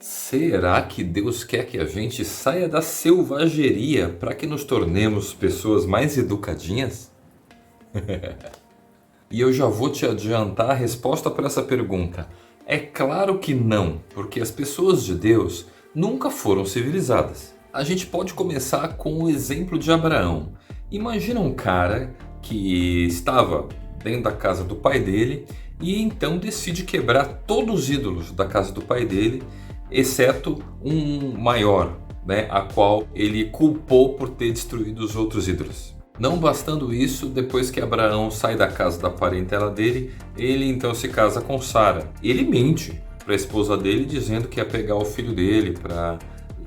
Será que Deus quer que a gente saia da selvageria para que nos tornemos pessoas mais educadinhas? E eu já vou te adiantar a resposta para essa pergunta. É claro que não, porque as pessoas de Deus nunca foram civilizadas. A gente pode começar com o exemplo de Abraão. Imagina um cara que estava dentro da casa do pai dele e então decide quebrar todos os ídolos da casa do pai dele, exceto um maior, né, a qual ele culpou por ter destruído os outros ídolos. Não bastando isso, depois que Abraão sai da casa da parentela dele, ele então se casa com Sara. Ele mente para a esposa dele dizendo que ia pegar o filho dele para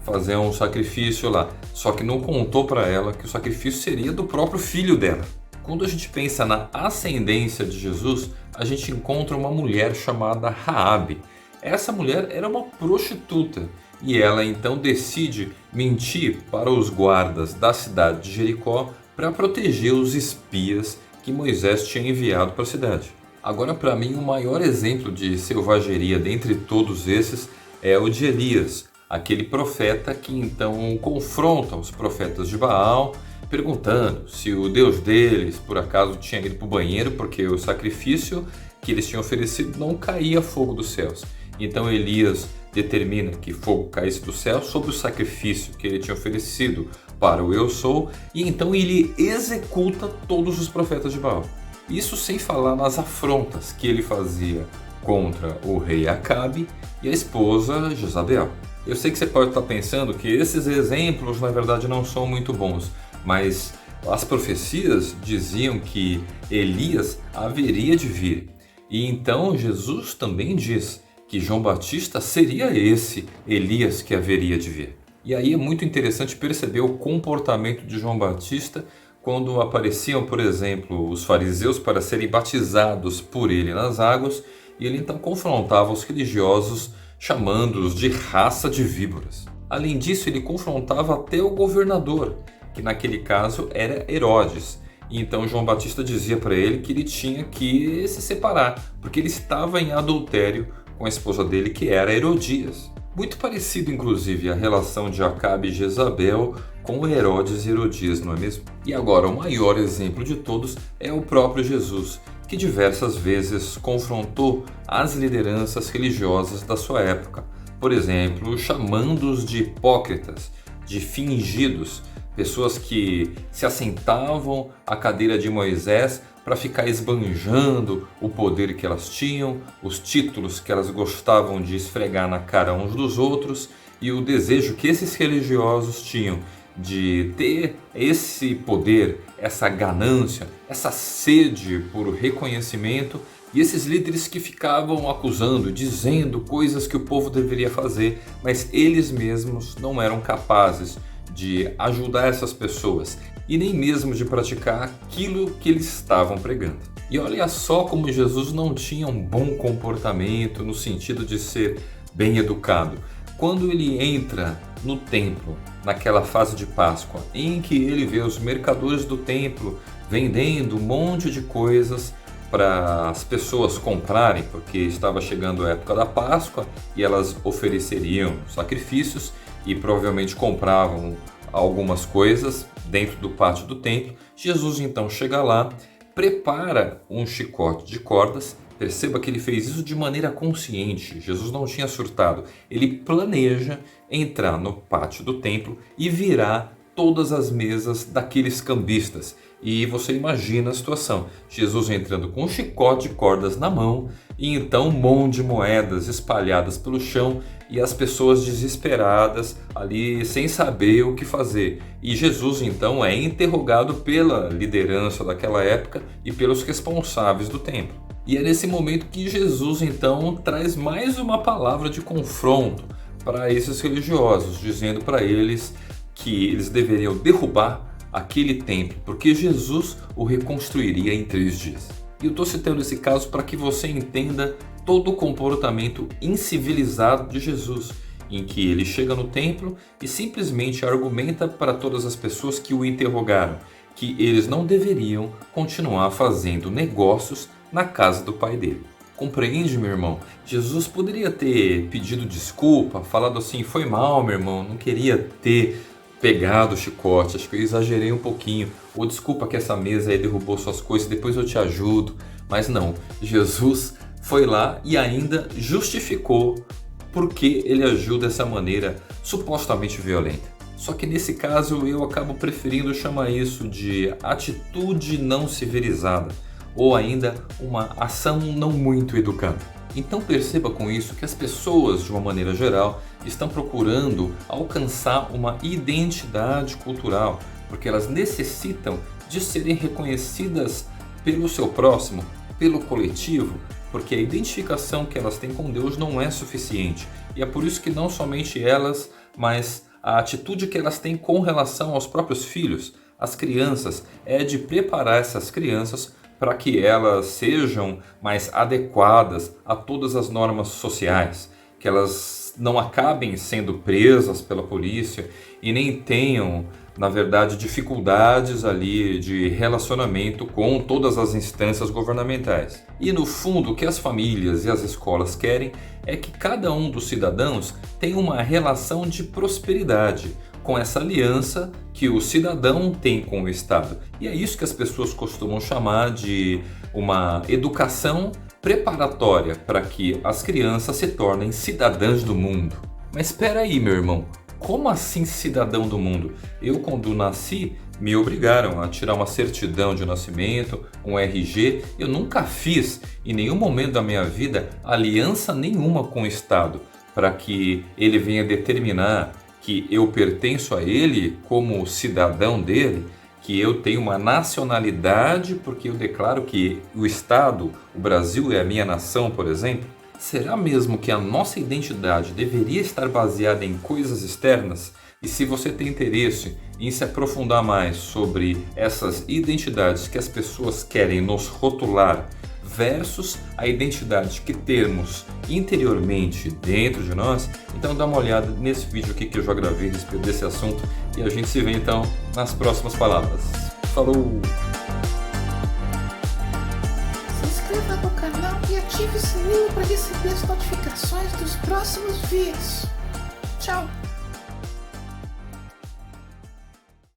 fazer um sacrifício lá. Só que não contou para ela que o sacrifício seria do próprio filho dela. Quando a gente pensa na ascendência de Jesus, a gente encontra uma mulher chamada Raabe. Essa mulher era uma prostituta e ela então decide mentir para os guardas da cidade de Jericó para proteger os espias que Moisés tinha enviado para a cidade. Agora, para mim, o maior exemplo de selvageria dentre todos esses é o de Elias, aquele profeta que então confronta os profetas de Baal, perguntando se o Deus deles por acaso tinha ido para o banheiro porque o sacrifício que eles tinham oferecido não caía fogo dos céus. Então Elias determina que fogo caísse do céu sobre o sacrifício que ele tinha oferecido para o Eu Sou, e então ele executa todos os profetas de Baal. Isso sem falar nas afrontas que ele fazia contra o rei Acabe e a esposa Jezabel. Eu sei que você pode estar pensando que esses exemplos na verdade não são muito bons, mas as profecias diziam que Elias haveria de vir. E então Jesus também diz que João Batista seria esse Elias que haveria de vir. E aí é muito interessante perceber o comportamento de João Batista quando apareciam, por exemplo, os fariseus para serem batizados por ele nas águas, e ele então confrontava os religiosos chamando-os de raça de víboras. Além disso, ele confrontava até o governador, que naquele caso era Herodes. E então João Batista dizia para ele que ele tinha que se separar, porque ele estava em adultério com a esposa dele, que era Herodias. Muito parecido, inclusive, a relação de Acabe e Jezabel com Herodes e Herodias, não é mesmo? E agora, o maior exemplo de todos é o próprio Jesus, que diversas vezes confrontou as lideranças religiosas da sua época. Por exemplo, chamando-os de hipócritas, de fingidos, pessoas que se assentavam à cadeira de Moisés para ficar esbanjando o poder que elas tinham, os títulos que elas gostavam de esfregar na cara uns dos outros e o desejo que esses religiosos tinham de ter esse poder, essa ganância, essa sede por reconhecimento, e esses líderes que ficavam acusando, dizendo coisas que o povo deveria fazer, mas eles mesmos não eram capazes de ajudar essas pessoas e nem mesmo de praticar aquilo que eles estavam pregando. E olha só como Jesus não tinha um bom comportamento no sentido de ser bem educado. Quando ele entra no templo, naquela fase de Páscoa, em que ele vê os mercadores do templo vendendo um monte de coisas para as pessoas comprarem, porque estava chegando a época da Páscoa e elas ofereceriam sacrifícios e provavelmente compravam algumas coisas dentro do pátio do templo. Jesus então chega lá, prepara um chicote de cordas. Perceba que ele fez isso de maneira consciente. Jesus não tinha surtado. Ele planeja entrar no pátio do templo e virar todas as mesas daqueles cambistas. E você imagina a situação. Jesus entrando com um chicote de cordas na mão e então um monte de moedas espalhadas pelo chão e as pessoas desesperadas ali sem saber o que fazer. E Jesus então é interrogado pela liderança daquela época e pelos responsáveis do templo. E é nesse momento que Jesus então traz mais uma palavra de confronto para esses religiosos, dizendo para eles que eles deveriam derrubar aquele templo, porque Jesus o reconstruiria em 3 dias. E eu estou citando esse caso para que você entenda todo o comportamento incivilizado de Jesus, em que ele chega no templo e simplesmente argumenta para todas as pessoas que o interrogaram que eles não deveriam continuar fazendo negócios na casa do pai dele. Compreende, meu irmão? Jesus poderia ter pedido desculpa, falado assim, foi mal, meu irmão, não queria ter pegado o chicote, acho que eu exagerei um pouquinho, ou desculpa que essa mesa aí derrubou suas coisas, depois eu te ajudo. Mas não, Jesus foi lá e ainda justificou porque ele agiu dessa maneira supostamente violenta. Só que nesse caso eu acabo preferindo chamar isso de atitude não civilizada, ou ainda uma ação não muito educada. Então perceba com isso que as pessoas, de uma maneira geral, estão procurando alcançar uma identidade cultural, porque elas necessitam de serem reconhecidas pelo seu próximo, pelo coletivo, porque a identificação que elas têm com Deus não é suficiente. E é por isso que não somente elas, mas a atitude que elas têm com relação aos próprios filhos, as crianças, é de preparar essas crianças para que elas sejam mais adequadas a todas as normas sociais, que elas não acabem sendo presas pela polícia e nem tenham, na verdade, dificuldades ali de relacionamento com todas as instâncias governamentais. E no fundo, o que as famílias e as escolas querem é que cada um dos cidadãos tenha uma relação de prosperidade com essa aliança que o cidadão tem com o Estado. E é isso que as pessoas costumam chamar de uma educação preparatória para que as crianças se tornem cidadãs do mundo. Mas espera aí, meu irmão, como assim cidadão do mundo? Eu, quando nasci, me obrigaram a tirar uma certidão de nascimento, um RG. Eu nunca fiz, em nenhum momento da minha vida, aliança nenhuma com o Estado para que ele venha determinar que eu pertenço a ele como cidadão dele, que eu tenho uma nacionalidade porque eu declaro que o Estado, o Brasil é a minha nação, por exemplo. Será mesmo que a nossa identidade deveria estar baseada em coisas externas? E se você tem interesse em se aprofundar mais sobre essas identidades que as pessoas querem nos rotular versus a identidade que temos interiormente dentro de nós, então dá uma olhada nesse vídeo aqui que eu já gravei a respeito desse assunto e a gente se vê então nas próximas palavras. Falou! Se inscreva no canal e ative o sininho para receber as notificações dos próximos vídeos. Tchau!